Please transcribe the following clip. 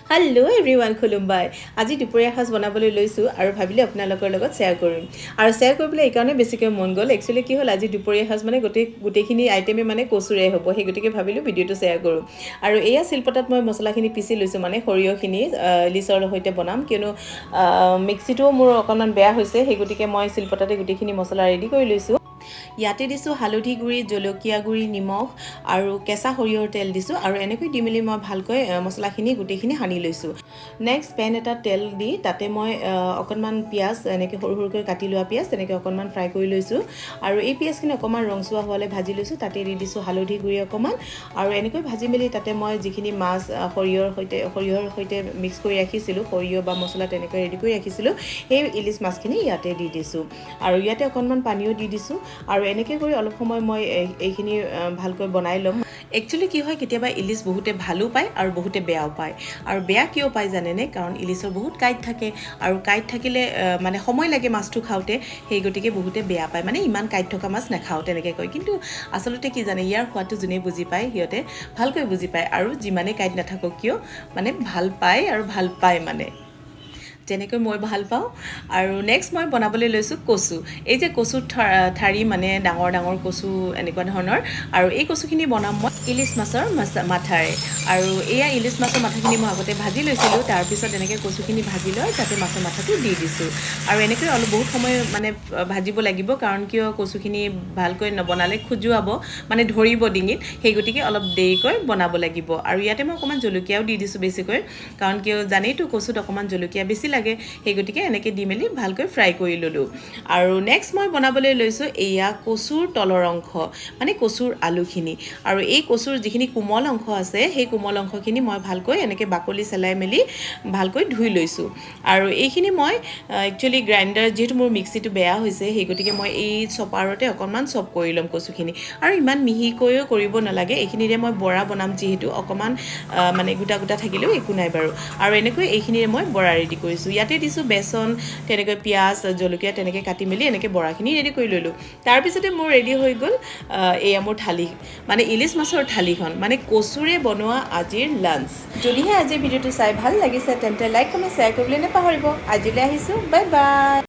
hello' everyone খুলুমবাই আজি দুপৰীয়া সাজ বনাবলৈ লৈছোঁ আৰু ভাবিলোঁ আপোনালোকৰ লগত শ্বেয়াৰ কৰিম আৰু শ্বেয়াৰ কৰিবলৈ এইকাৰণে বেছিকৈ মন গ'ল একচুৱেলি কি হ'ল আজি দুপৰীয়া সাজ মানে গোটেইখিনি আইটেমে মানে কচুৰে হ'ব সেই গতিকে ভাবিলোঁ ভিডিঅ'টো শ্বেয়াৰ কৰোঁ আৰু এয়া শিলপতাত মই মছলাখিনি পিচি লৈছোঁ মানে সৰিয়হখিনি ইলিচৰ সৈতে বনাম কিয়নো মিক্সিটোও মোৰ অকণমান বেয়া হৈছে সেই গতিকে মই শিলপতাতে গোটেইখিনি মছলা ৰেডি কৰি লৈছোঁ ইয়াতে দিছোঁ হালধি গুড়ি জলকীয়া গুড়ি নিমখ আৰু কেঁচা সৰিয়হৰ তেল দিছোঁ আৰু এনেকৈ দি মেলি মই ভালকৈ মছলাখিনি গোটেইখিনি সানি লৈছোঁ নেক্সট পেন এটা তেল দি তাতে মই অকণমান পিঁয়াজ এনেকৈ সৰু সৰুকৈ কাটি লোৱা পিঁয়াজ তেনেকৈ অকণমান ফ্ৰাই কৰি লৈছোঁ আৰু এই পিঁয়াজখিনি অকণমান ৰংচুৱা হোৱালৈ ভাজি লৈছোঁ তাতে দি দিছোঁ হালধি গুড়ি অকণমান আৰু এনেকৈ ভাজি মেলি তাতে মই যিখিনি মাছ সৰিয়হৰ সৈতে মিক্স কৰি ৰাখিছিলোঁ সৰিয়হ বা মছলা তেনেকৈ ৰেডি কৰি ৰাখিছিলোঁ সেই ইলিচ মাছখিনি ইয়াতে দি দিছোঁ আৰু ইয়াতে অকণমান পানীও দি দিছোঁ আৰু এনেকৈ কৰি অলপ সময় মই এইখিনি ভালকৈ বনাই ল'ম একচুৱেলি কি হয় কেতিয়াবা ইলিচ বহুতে ভালো পায় আৰু বহুতে বেয়াও পায় আৰু বেয়া কিয় পায় জানেনে কাৰণ ইলিচৰ বহুত কাঁইট থাকে আৰু কাঁইট থাকিলে মানে সময় লাগে মাছটো খাওঁতে সেই গতিকে বহুতে বেয়া পায় মানে ইমান কাঁইট থকা মাছ নাখাওঁ তেনেকৈ কয় কিন্তু আচলতে কি জানে ইয়াৰ সোৱাদটো যোনে বুজি পায় সিহঁতে ভালকৈ বুজি পায় আৰু যিমানেই কাঁইট নাথাকক কিয় মানে ভাল পায় আৰু ভাল পায় মানে যেনেকৈ মই ভাল পাওঁ আৰু নেক্সট মই বনাবলৈ লৈছোঁ কচু এই যে কচুৰ ঠাৰি মানে ডাঙৰ ডাঙৰ কচু এনেকুৱা ধৰণৰ আৰু এই কচুখিনি বনাম মই ইলিচ মাছৰ মাথাৰে আৰু এয়া ইলিচ মাছৰ মাথাখিনি মই আগতে ভাজি লৈছিলোঁ তাৰপিছত এনেকৈ কচুখিনি ভাজি লৈ তাতে মাছৰ মাথাটো দি দিছোঁ আৰু এনেকৈ অলপ বহুত সময় মানে ভাজিব লাগিব কাৰণ কিয় কচুখিনি ভালকৈ নবনালে খজুৱাব মানে ধৰিব ডিঙিত সেই গতিকে অলপ দেৰিকৈ বনাব লাগিব আৰু ইয়াতে মই অকণমান জলকীয়াও দি দিছোঁ বেছিকৈ কাৰণ কিয় জানেইতো কচুত অকণমান জলকীয়া বেছি লাগে সেই গতিকে এনেকৈ দি মেলি ভালকৈ ফ্ৰাই কৰি ল'লোঁ আৰু নেক্সট মই বনাবলৈ লৈছোঁ এয়া কচুৰ তলৰ অংশ মানে কচুৰ আলুখিনি আৰু এই কচুৰ যিখিনি কোমল অংশ আছে সেই কোমল অংশখিনি মই ভালকৈ এনেকৈ বাকলি চেলাই মেলি ভালকৈ ধুই লৈছোঁ আৰু এইখিনি মই একচুৱেলি গ্ৰাইণ্ডাৰ যিহেতু মোৰ মিক্সিটো বেয়া হৈছে সেই গতিকে মই এই চপাৰতে অকণমান চপ কৰি ল'ম কচুখিনি আৰু ইমান মিহিকৈও কৰিব নালাগে এইখিনিৰে মই বৰা বনাম যিহেতু অকণমান মানে গোটা গোটা থাকিলেও একো নাই বাৰু আৰু এনেকৈ এইখিনিৰে মই বৰা ৰেডি কৰিছোঁ ইয়াতে দিছোঁ বেচন তেনেকৈ পিঁয়াজ জলকীয়া তেনেকৈ কাটি মেলি এনেকৈ বৰাখিনি ৰেডি কৰি ল'লোঁ তাৰপিছতে মোৰ ৰেডি হৈ গ'ল এয়া মোৰ থালি মানে ইলিচ মাছৰ থালিখন মানে কচুৰে বনোৱা আজিৰ লাঞ্চ যদিহে আজিৰ ভিডিঅ'টো চাই ভাল লাগিছে তেন্তে লাইক কমেণ্ট শ্বেয়াৰ কৰিবলৈ নাপাহৰিব আজিলৈ আহিছোঁ বাই বাই